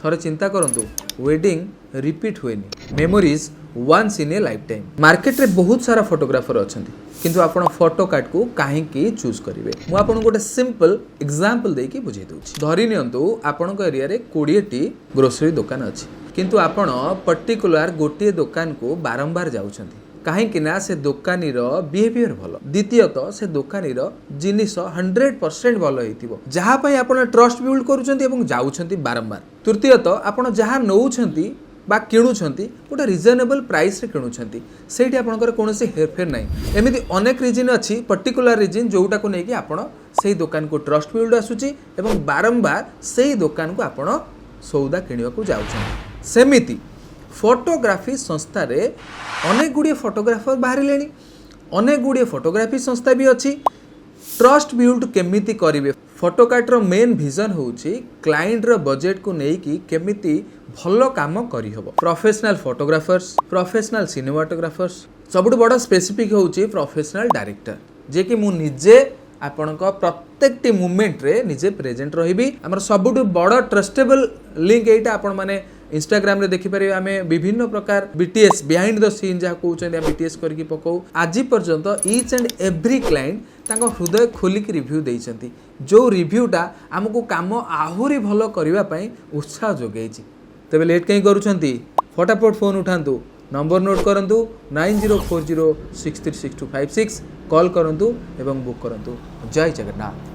थरे चिंता करंतु वेडिंग रिपीट हुएनी memories once in a lifetime. Market रे बहुत सारा फोटोग्राफर अछंती किंतु आपण फोटो कार्ड को काहेकि चूज करिवे मु आपन गोटे सिंपल एग्जांपल देकी बुझे दउछि। धरि नियंतु आपन एरिया रे 20 टी ग्रोसरी दुकान अछि किंतु आपण पर्टिकुलर गोटे दुकान को बारंबार जाउछंती काहेकि ना से दुकानी रो बिहेवियर भलो। द्वितीयत से दुकानी रो जिनिस 100% भलो हेतिबो जहा पई आपण ट्रस्ट बिल्ड करूछंती एवं जाउछंती बारंबार। तृतीयत आपण जहा नउछंती बा किणुछंती गोटे रिजनेबल प्राइस रे किणुछंती सेठी आपनकर कोनोसी हेरफेर नै। एमिति अनेक रीजन अछि पर्टिकुलर रीजन जोटा को नेकी आपण सेही दुकान को ट्रस्ट बिल्ड आसुची एवं बारंबार सेही दुकान को आपण सौदा किनिया को जाउछंती। सेमिति फोटोग्राफी संस्था रे अनेक गुड़िए फोटोग्राफर बाहर लेनी अनेक गुड़िए फोटोग्राफी संस्था भी अच्छी। ट्रस्ट बिल्ड केमिति करिवे फोटोकार्ट रो मेन विजन होउची क्लाइंट रो बजेट को नेकी केमिति भलो काम करि हबो। प्रोफेशनल फोटोग्राफर्स प्रोफेशनल सिनेमाटोग्राफर्स सबुठ बड़ स्पेसिफिक होउची प्रोफेशनल डायरेक्टर जे कि मु निजे आपनक प्रत्येक टी मूवमेंट रे निजे प्रेजेंट रहिबी। हमर सबुठ बड़ ट्रस्टेबल लिंक एटा आपन माने इंस्टाग्राम रे देखि परिबे। आमे विभिन्न प्रकार बीटीएस बिहाइंड द सीन जहा कहउछन बीटीएस करके पकौ आज पर्यंत ईच एंड एवरी क्लाइंट तांको हृदय खोलिक रिव्यू देइछंती जो रिव्यूटा हमको काम आहुरी भलो करिवा पई उत्साह जोगैछि। तबे लेट कहीं करूछंती फटाफट फोन उठांतु नंबर नोट करंतु 9040636256 कॉल करंतु एवं बुक करंतु। जय जगन्नाथ।